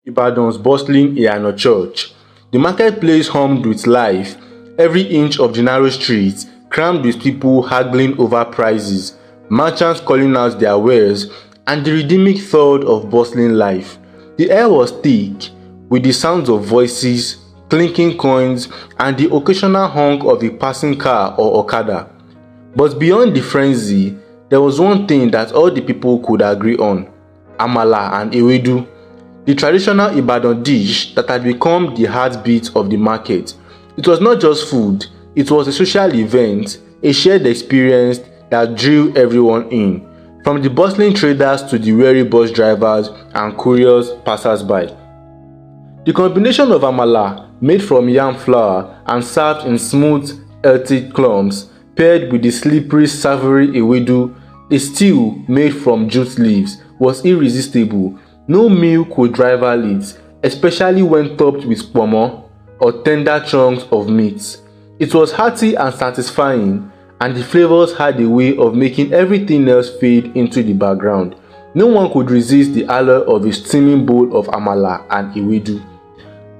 Ibadan's bustling Iyana Church. The marketplace hummed with life, every inch of the narrow streets crammed with people haggling over prices, merchants calling out their wares, and the rhythmic thud of bustling life. The air was thick with the sounds of voices, clinking coins, and the occasional honk of a passing car or okada. But beyond the frenzy, there was one thing that all the people could agree on: Amala and Ewedu, the traditional Ibadan dish that had become the heartbeat of the market. It was not just food, it was a social event, a shared experience that drew everyone in, from the bustling traders to the weary bus drivers and curious passers-by. The combination of amala, made from yam flour and served in smooth, healthy clumps, paired with the slippery, savory ewedu, a stew made from jute leaves, was irresistible. No meal could rival it, especially when topped with pomo or tender chunks of meat. It was hearty and satisfying, and the flavors had a way of making everything else fade into the background. No one could resist the allure of a steaming bowl of amala and ewedu.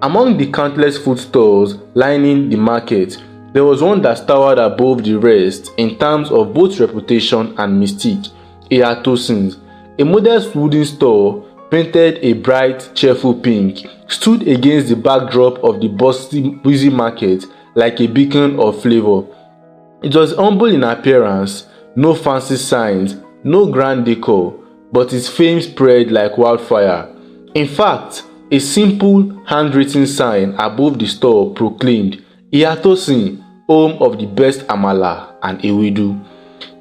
Among the countless food stalls lining the market, there was one that towered above the rest in terms of both reputation and mystique: Iya Tosin's. A modest wooden store, painted a bright, cheerful pink, stood against the backdrop of the busy market like a beacon of flavor. It was humble in appearance, no fancy signs, no grand decor, but its fame spread like wildfire. In fact, a simple, handwritten sign above the store proclaimed, "Iya Tosin, home of the best amala and ewedu."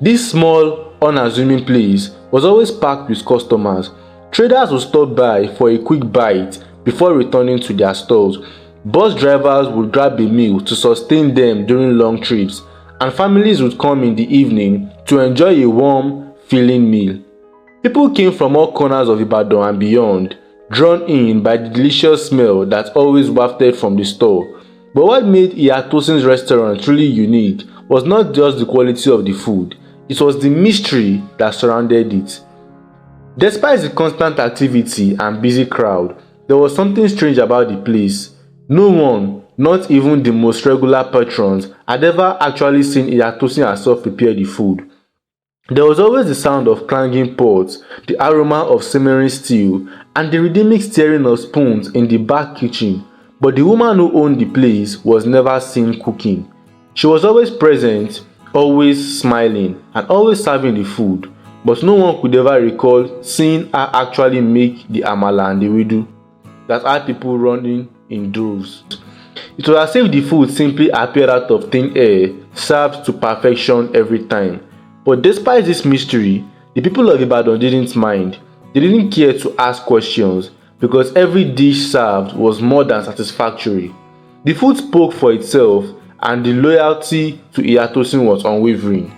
This small, unassuming place was always packed with customers. Traders would stop by for a quick bite before returning to their stalls. Bus drivers would grab a meal to sustain them during long trips, and families would come in the evening to enjoy a warm, filling meal. People came from all corners of Ibadan and beyond, drawn in by the delicious smell that always wafted from the store. But what made Iya Tosin's restaurant truly unique was not just the quality of the food, it was the mystery that surrounded it. Despite the constant activity and busy crowd, there was something strange about the place. No one, not even the most regular patrons, had ever actually seen Iya Tosin herself prepare the food. There was always the sound of clanging pots, the aroma of simmering stew, and the rhythmic stirring of spoons in the back kitchen. But the woman who owned the place was never seen cooking. She was always present, always smiling, and always serving the food. But no one could ever recall seeing her actually make the amala and the ewedu that had people running in droves. It was as if the food simply appeared out of thin air, served to perfection every time. But despite this mystery, the people of Ibadan didn't mind. They didn't care to ask questions because every dish served was more than satisfactory. The food spoke for itself, and the loyalty to Iya Tosin was unwavering.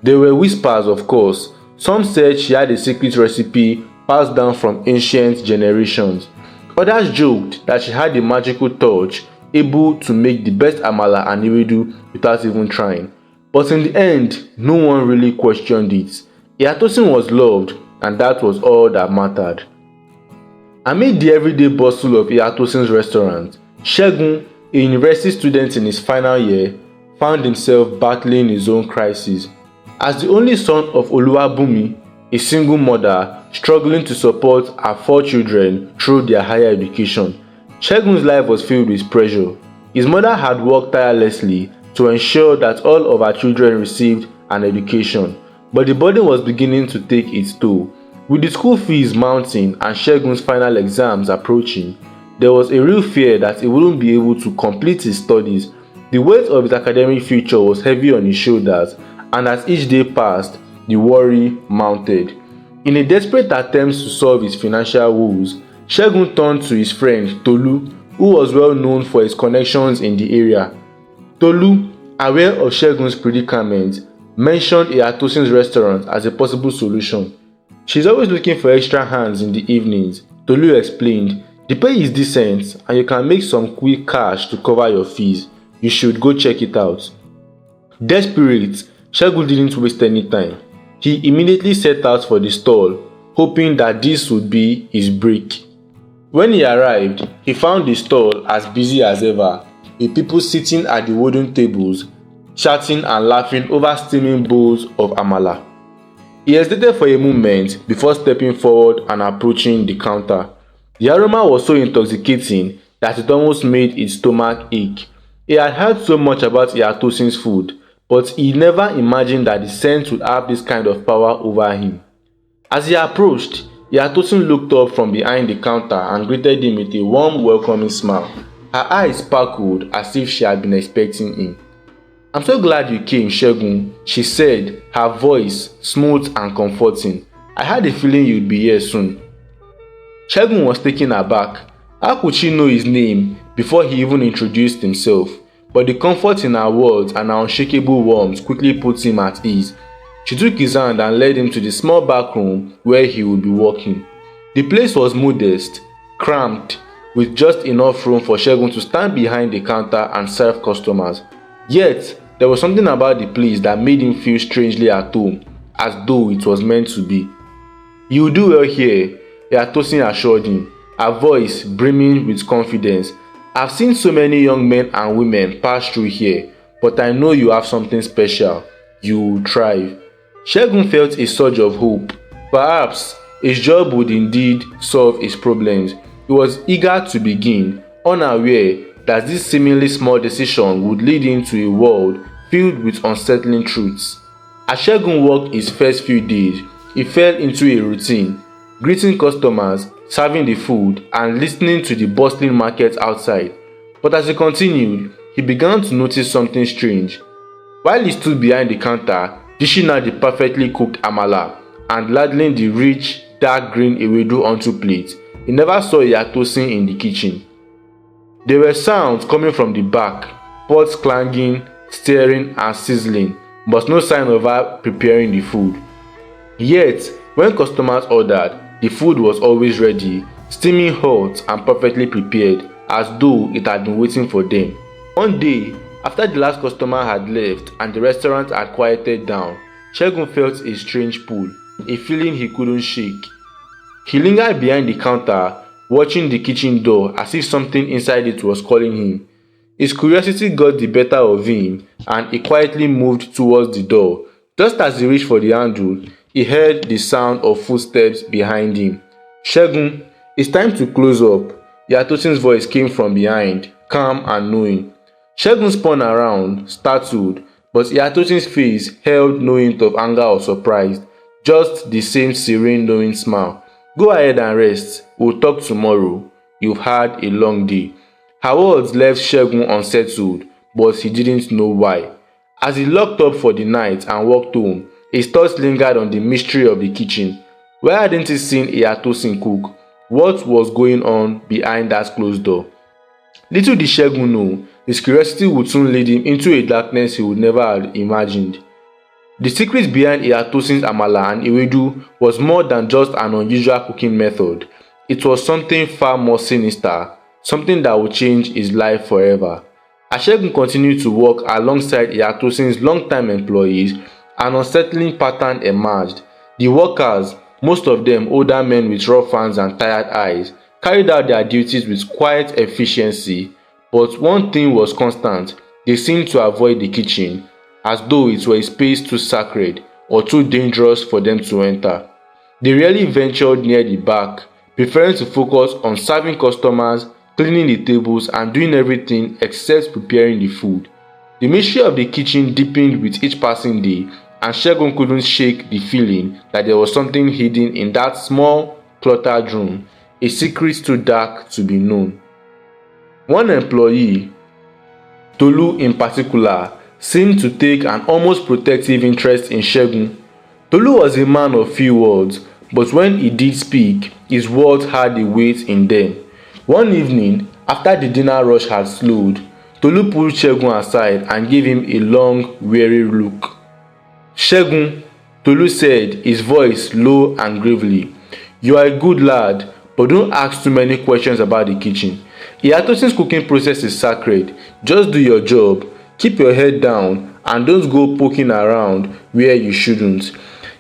There were whispers, of course. Some said she had a secret recipe passed down from ancient generations. Others joked that she had a magical touch, able to make the best amala and ewedu without even trying. But in the end, no one really questioned it. Iya Tosin was loved, and that was all that mattered. Amid the everyday bustle of Iya Tosin's restaurant, Segun, a university student in his final year, found himself battling his own crisis. As the only son of Oluwabumi, a single mother struggling to support her 4 children through their higher education, Segun's life was filled with pressure. His mother had worked tirelessly to ensure that all of her children received an education, but the burden was beginning to take its toll. With the school fees mounting and Segun's final exams approaching, there was a real fear that he wouldn't be able to complete his studies. The weight of his academic future was heavy on his shoulders, and as each day passed, the worry mounted. In a desperate attempt to solve his financial woes, Segun turned to his friend Tolu, who was well known for his connections in the area. Tolu, aware of Segun's predicament, mentioned Iya Tosin's restaurant as a possible solution. "She's always looking for extra hands in the evenings," Tolu explained. "The pay is decent and you can make some quick cash to cover your fees. You should go check it out." Desperate, Segun didn't waste any time. He immediately set out for the stall, hoping that this would be his break. When he arrived, he found the stall as busy as ever, with people sitting at the wooden tables, chatting and laughing over steaming bowls of amala. He hesitated for a moment before stepping forward and approaching the counter. The aroma was so intoxicating that it almost made his stomach ache. He had heard so much about Iya Tosin's food, but he never imagined that the scent would have this kind of power over him. As he approached, Iya Tosin looked up from behind the counter and greeted him with a warm, welcoming smile. Her eyes sparkled as if she had been expecting him. "I'm so glad you came, Segun," she said, her voice smooth and comforting. "I had a feeling you'd be here soon." Segun was taken aback. How could she know his name before he even introduced himself? But the comfort in her words and her unshakable warmth quickly put him at ease. She took his hand and led him to the small back room where he would be working. The place was modest, cramped, with just enough room for Segun to stand behind the counter and serve customers. Yet, there was something about the place that made him feel strangely at home, as though it was meant to be. "You will do well here," Iya Tosin assured him, her voice brimming with confidence. "I've seen so many young men and women pass through here, but I know you have something special. You will thrive." Segun felt a surge of hope. Perhaps his job would indeed solve his problems. He was eager to begin, unaware that this seemingly small decision would lead him to a world filled with unsettling truths. As Segun worked his first few days, he fell into a routine, greeting customers, serving the food, and listening to the bustling market outside. But as he continued, he began to notice something strange. While he stood behind the counter, dishing out the perfectly cooked amala and ladling the rich, dark green ewedu onto plates, he never saw Iya Tosin in the kitchen. There were sounds coming from the back, pots clanging, stirring and sizzling, but no sign of her preparing the food. Yet, when customers ordered, the food was always ready, steaming hot and perfectly prepared, as though it had been waiting for them. One day, after the last customer had left and the restaurant had quieted down, Segun felt a strange pull, a feeling he couldn't shake. He lingered behind the counter, watching the kitchen door as if something inside it was calling him. His curiosity got the better of him and he quietly moved towards the door. Just as he reached for the handle, he heard the sound of footsteps behind him. "Segun, it's time to close up." Iya Tosin's voice came from behind, calm and knowing. Segun spun around, startled, but Iya Tosin's face held no hint of anger or surprise, just the same serene knowing smile. "Go ahead and rest. We'll talk tomorrow. You've had a long day." Her words left Segun unsettled, but he didn't know why. As he locked up for the night and walked home, his thoughts lingered on the mystery of the kitchen. Why hadn't he seen Iya Tosin cook? What was going on behind that closed door? Little did Segun know, his curiosity would soon lead him into a darkness he would never have imagined. The secret behind Iya Tosin's amala and ewedu was more than just an unusual cooking method. It was something far more sinister, something that would change his life forever. As Segun continued to work alongside Iya Tosin's long-time employees, an unsettling pattern emerged. The workers, most of them older men with rough hands and tired eyes, carried out their duties with quiet efficiency, but one thing was constant: they seemed to avoid the kitchen, as though it were a space too sacred or too dangerous for them to enter. They rarely ventured near the back, preferring to focus on serving customers, cleaning the tables, and doing everything except preparing the food. The mystery of the kitchen deepened with each passing day, and Segun couldn't shake the feeling that there was something hidden in that small, cluttered room, a secret too dark to be known. One employee, Tolu in particular, seemed to take an almost protective interest in Segun. Tolu was a man of few words, but when he did speak, his words had a weight in them. One evening, after the dinner rush had slowed, Tolu pulled Segun aside and gave him a long, weary look. "Segun," Tolu said, his voice low and gravely, "you are a good lad, but don't ask too many questions about the kitchen. Iya Tosin's cooking process is sacred. Just do your job, keep your head down, and don't go poking around where you shouldn't."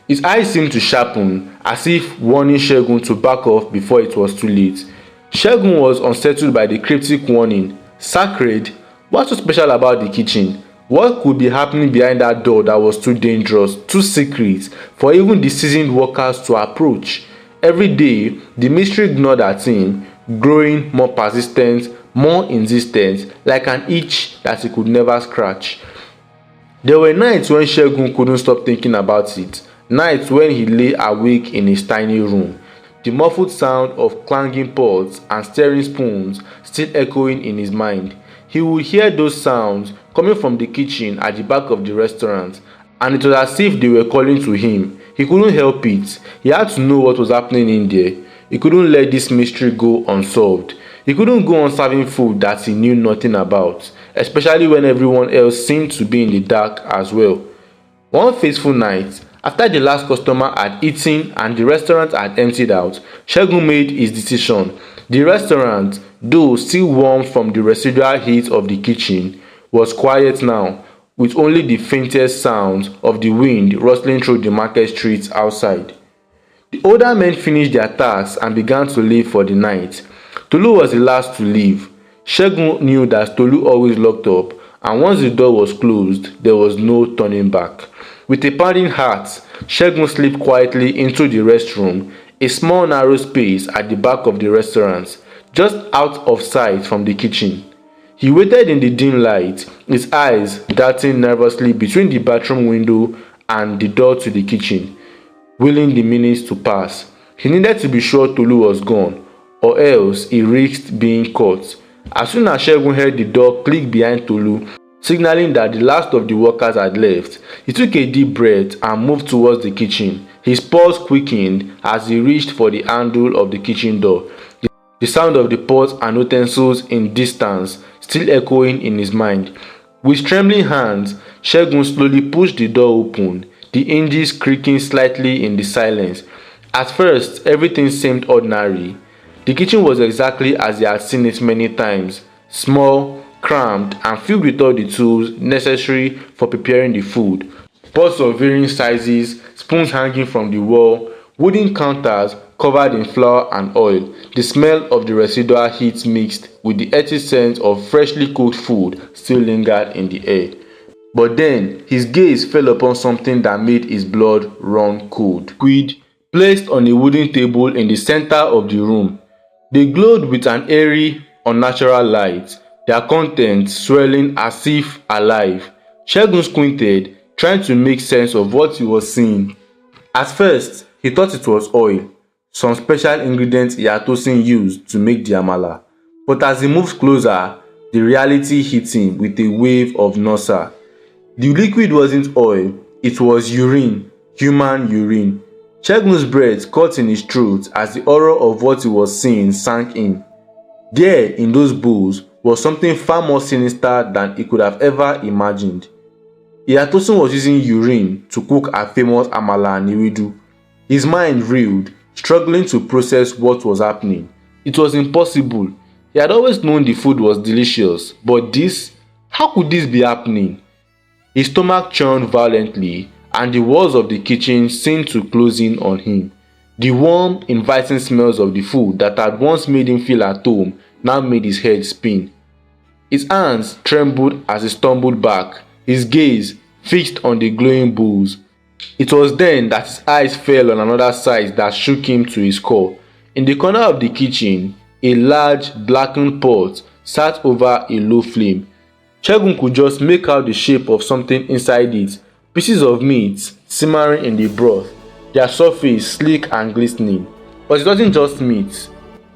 His eyes seemed to sharpen, as if warning Segun to back off before it was too late. Segun was unsettled by the cryptic warning. Sacred? What's so special about the kitchen? What could be happening behind that door that was too dangerous, too secret, for even the seasoned workers to approach? Every day, the mystery gnawed at him, growing more persistent, more insistent, like an itch that he could never scratch. There were nights when Segun couldn't stop thinking about it, nights when he lay awake in his tiny room, the muffled sound of clanging pots and stirring spoons still echoing in his mind. He would hear those sounds coming from the kitchen at the back of the restaurant, and it was as if they were calling to him. He couldn't help it. He had to know what was happening in there. He couldn't let this mystery go unsolved. He couldn't go on serving food that he knew nothing about, especially when everyone else seemed to be in the dark as well. One fateful night, after the last customer had eaten and the restaurant had emptied out, Segun made his decision. The restaurant, though still warm from the residual heat of the kitchen, was quiet now, with only the faintest sounds of the wind rustling through the market streets outside. The older men finished their tasks and began to leave for the night. Tolu was the last to leave. Segun knew that Tolu always locked up, and once the door was closed, there was no turning back. With a pounding heart, Segun slipped quietly into the restroom, a small narrow space at the back of the restaurant, just out of sight from the kitchen. He waited in the dim light, his eyes darting nervously between the bathroom window and the door to the kitchen, willing the minutes to pass. He needed to be sure Tolu was gone, or else he risked being caught. As soon as Segun heard the door click behind Tolu, signaling that the last of the workers had left, he took a deep breath and moved towards the kitchen. His pulse quickened as he reached for the handle of the kitchen door, the sound of the pots and utensils in distance still echoing in his mind. With trembling hands, Segun slowly pushed the door open, the hinges creaking slightly in the silence. At first, everything seemed ordinary. The kitchen was exactly as he had seen it many times, small, cramped, and filled with all the tools necessary for preparing the food. Pots of varying sizes, spoons hanging from the wall, wooden counters covered in flour and oil. The smell of the residual heat mixed with the earthy scent of freshly cooked food still lingered in the air. But then, his gaze fell upon something that made his blood run cold. Squid placed on a wooden table in the center of the room. They glowed with an airy, unnatural light, their contents swirling as if alive. Segun squinted, trying to make sense of what he was seeing. At first, he thought it was oil, some special ingredient Iya Tosin used to make the amala. But as he moved closer, the reality hit him with a wave of nausea. The liquid wasn't oil, it was urine, human urine. Segun's breath caught in his throat as the horror of what he was seeing sank in. There, in those bowls, was something far more sinister than he could have ever imagined. Iya Tosin was using urine to cook her famous Amala and Ewedu. His mind reeled, struggling to process what was happening. It was impossible. He had always known the food was delicious, but this? How could this be happening? His stomach churned violently, and the walls of the kitchen seemed to close in on him. The warm, inviting smells of the food that had once made him feel at home now made his head spin. His hands trembled as he stumbled back, his gaze fixed on the glowing bowls. It was then that his eyes fell on another sight that shook him to his core. In the corner of the kitchen, a large, blackened pot sat over a low flame. Segun could just make out the shape of something inside it, pieces of meat simmering in the broth, their surface sleek and glistening. But it wasn't just meat.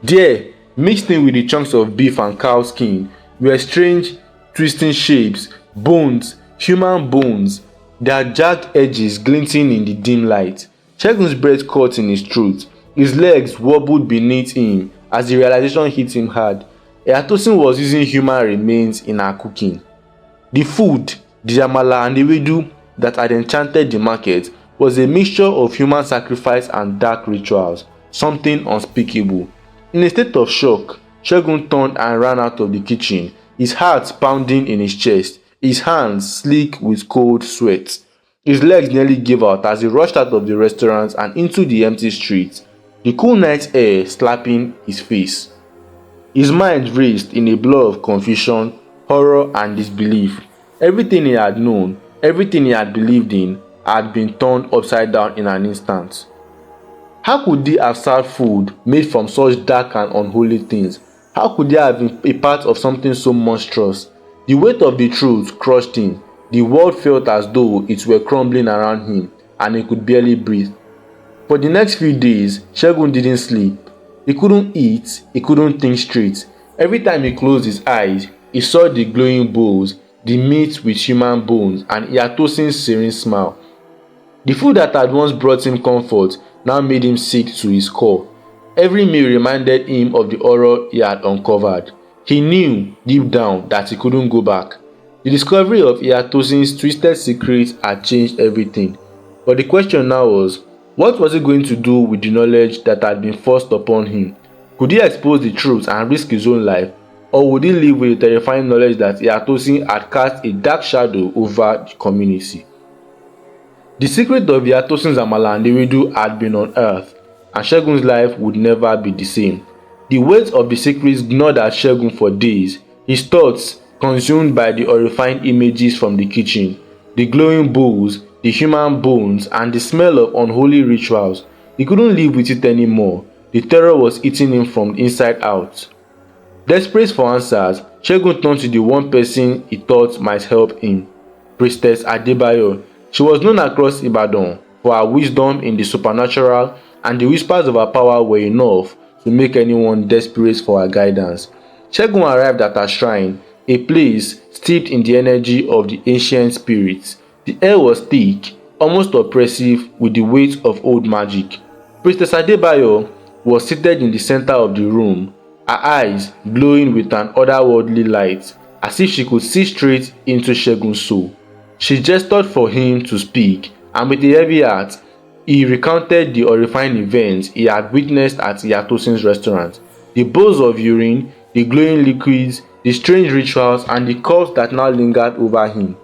There, mixed in with the chunks of beef and cow skin, were strange, twisting shapes, bones, human bones, their jagged edges glinting in the dim light. Segun's breath caught in his throat. His legs wobbled beneath him as the realization hit him hard. Iya Tosin was using human remains in her cooking. The food, the Amala and Ewedu that had enchanted the market, was a mixture of human sacrifice and dark rituals, something unspeakable. In a state of shock, Segun turned and ran out of the kitchen, his heart pounding in his chest, his hands sleek with cold sweat. His legs nearly gave out as he rushed out of the restaurant and into the empty streets, the cool night air slapping his face. His mind raced in a blur of confusion, horror and disbelief. Everything he had known, everything he had believed in, had been turned upside down in an instant. How could they have served food made from such dark and unholy things? How could they have been a part of something so monstrous? The weight of the truth crushed him. The world felt as though it were crumbling around him, and he could barely breathe. For the next few days, Segun didn't sleep. He couldn't eat, he couldn't think straight. Every time he closed his eyes, he saw the glowing bowls, the meat with human bones, and Iya Tosin's serene smile. The food that had once brought him comfort now made him sick to his core. Every meal reminded him of the horror he had uncovered. He knew deep down that he couldn't go back. The discovery of Iya Tosin's twisted secrets had changed everything. But the question now was, what was he going to do with the knowledge that had been forced upon him? Could he expose the truth and risk his own life? Or would he live with the terrifying knowledge that Iya Tosin had cast a dark shadow over the community? The secret of Iya Tosin's Amala and Ewedu had been unearthed, and Segun's life would never be the same. The weight of the secrets gnawed at Segun for days, his thoughts consumed by the horrifying images from the kitchen, the glowing bowls, the human bones, and the smell of unholy rituals. He couldn't live with it anymore. The terror was eating him from the inside out. Desperate for answers, Segun turned to the one person he thought might help him, Priestess Adebayo. She was known across Ibadan for her wisdom in the supernatural, and the whispers of her power were enough to make anyone desperate for her guidance. Segun arrived at her shrine, a place steeped in the energy of the ancient spirits. The air was thick, almost oppressive with the weight of old magic. Priestess Adebayo was seated in the center of the room, her eyes glowing with an otherworldly light, as if she could see straight into Segun's soul. She gestured for him to speak, and with a heavy heart, he recounted the horrifying events he had witnessed at Iya Tosin's restaurant. The bowls of urine, the glowing liquids, the strange rituals, and the curse that now lingered over him.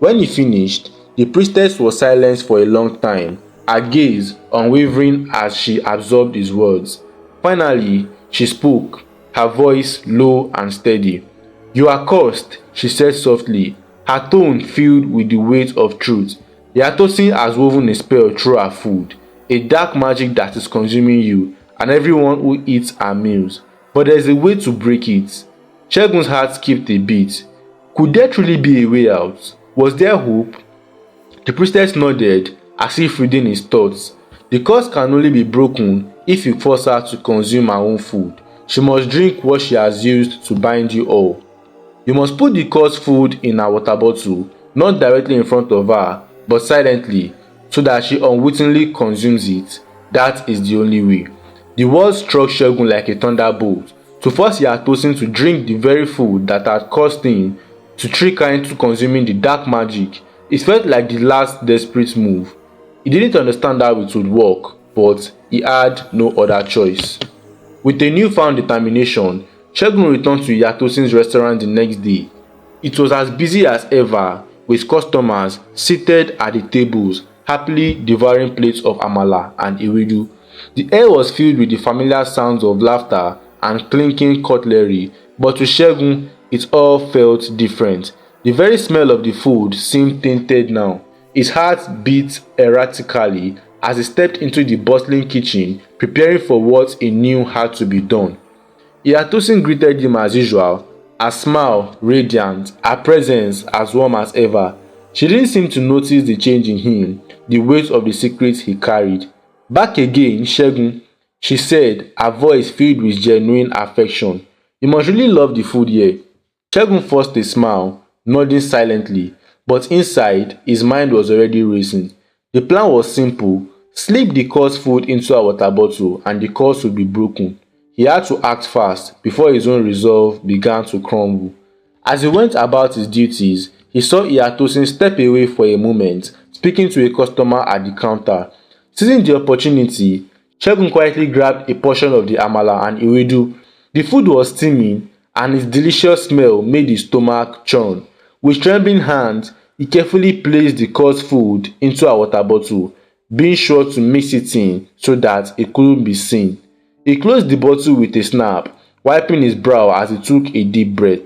When he finished, the priestess was silent for a long time, her gaze unwavering as she absorbed his words. Finally, she spoke, her voice low and steady. "You are cursed," she said softly, her tone filled with the weight of truth. Iya Tosin has woven a spell through her food, a dark magic that is consuming you and everyone who eats her meals. But there is a way to break it. Segun's heart skipped a beat. Could there truly be a way out? Was there hope? The priestess nodded, as if reading his thoughts. The curse can only be broken if you force her to consume her own food. She must drink what she has used to bind you all. You must put the cursed food in her water bottle, not directly in front of her, but silently, so that she unwittingly consumes it. That is the only way. The words struck Segun like a thunderbolt. To force Iya Tosin to drink the very food that had caused him to trick her into consuming the dark magic, it felt like the last desperate move. He didn't understand how it would work, but he had no other choice. With a newfound determination, Segun returned to Iya Tosin's restaurant the next day. It was as busy as ever, with customers seated at the tables, happily devouring plates of Amala and Ewedu. The air was filled with the familiar sounds of laughter and clinking cutlery, but to Segun, it all felt different. The very smell of the food seemed tainted now. His heart beat erratically as he stepped into the bustling kitchen, preparing for what he knew had to be done. Iya Tosin greeted him as usual, her smile radiant, her presence as warm as ever. She didn't seem to notice the change in him, the weight of the secrets he carried. "Back again, Segun," she said, her voice filled with genuine affection. "You must really love the food here." Segun forced a smile, nodding silently, but inside, his mind was already racing. The plan was simple: slip the cursed food into a water bottle and the curse would be broken. He had to act fast before his own resolve began to crumble. As he went about his duties, he saw Iya Tosin step away for a moment, speaking to a customer at the counter. Seizing the opportunity, Segun quietly grabbed a portion of the Amala and Ewedu. The food was steaming, and its delicious smell made his stomach churn. With trembling hands, he carefully placed the cursed food into a water bottle, being sure to mix it in so that it couldn't be seen. He closed the bottle with a snap, wiping his brow as he took a deep breath.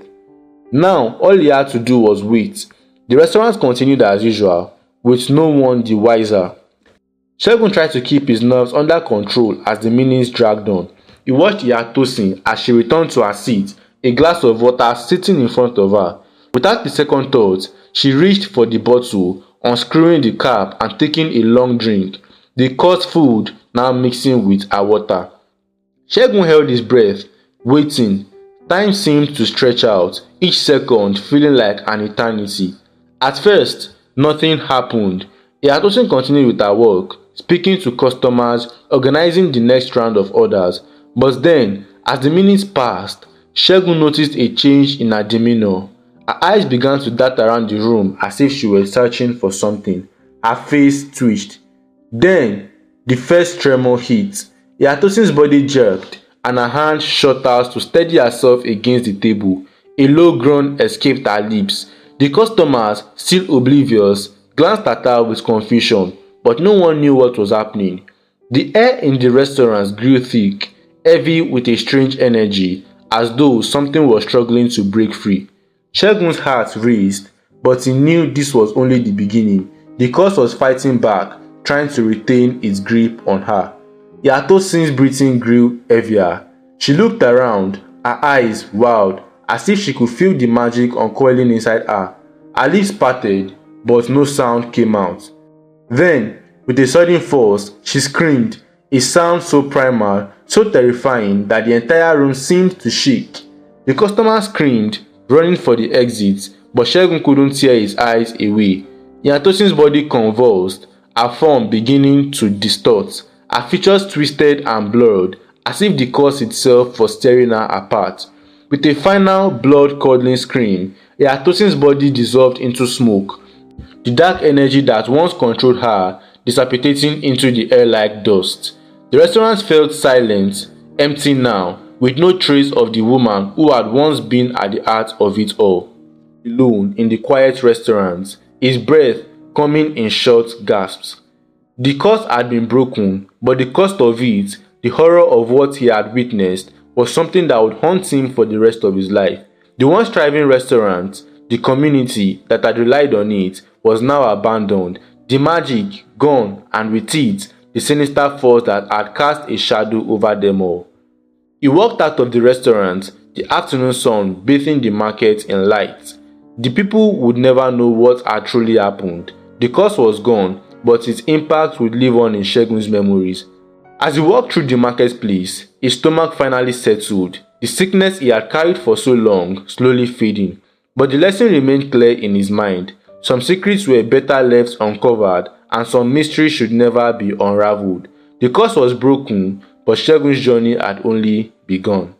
Now, all he had to do was wait. The restaurant continued as usual, with no one the wiser. Segun tried to keep his nerves under control as the minutes dragged on. He watched Iya Tosin as she returned to her seat, a glass of water sitting in front of her. Without a second thought, she reached for the bottle, unscrewing the cap and taking a long drink, the coarse food now mixing with her water. Segun held his breath, waiting. Time seemed to stretch out, each second feeling like an eternity. At first, nothing happened. Iya Tosin continued with her work, speaking to customers, organizing the next round of orders. But then, as the minutes passed, Segun noticed a change in her demeanor. Her eyes began to dart around the room as if she were searching for something. Her face twitched. Then, the first tremor hit. Iya Tosin's body jerked, and her hand shot out to steady herself against the table. A low groan escaped her lips. The customers, still oblivious, glanced at her with confusion, but no one knew what was happening. The air in the restaurant grew thick, heavy with a strange energy, as though something was struggling to break free. Segun's heart raced, but he knew this was only the beginning. The curse was fighting back, trying to retain its grip on her. Iya Tosin's breathing grew heavier. She looked around, her eyes wild, as if she could feel the magic uncoiling inside her. Her lips parted, but no sound came out. Then, with a sudden force, she screamed, a sound so primal, so terrifying that the entire room seemed to shake. The customer screamed, running for the exit, but Segun couldn't tear his eyes away. Iya Tosin's body convulsed, her form beginning to distort, her features twisted and blurred, as if the curse itself was tearing her apart. With a final blood-curdling scream, Iya Tosin's body dissolved into smoke, the dark energy that once controlled her dissipating into the air like dust. The restaurant felt silent, empty now, with no trace of the woman who had once been at the heart of it all. Alone in the quiet restaurant, his breath coming in short gasps. The curse had been broken, but the cost of it, the horror of what he had witnessed, was something that would haunt him for the rest of his life. The once thriving restaurant, the community that had relied on it, was now abandoned, the magic gone, and with it, the sinister force that had cast a shadow over them all. He walked out of the restaurant, the afternoon sun bathing the market in light. The people would never know what had truly happened. The curse was gone, but its impact would live on in Segun's memories. As he walked through the marketplace, his stomach finally settled, the sickness he had carried for so long slowly fading. But the lesson remained clear in his mind. Some secrets were better left uncovered, and some mysteries should never be unraveled. The curse was broken, but Segun's journey had only begun.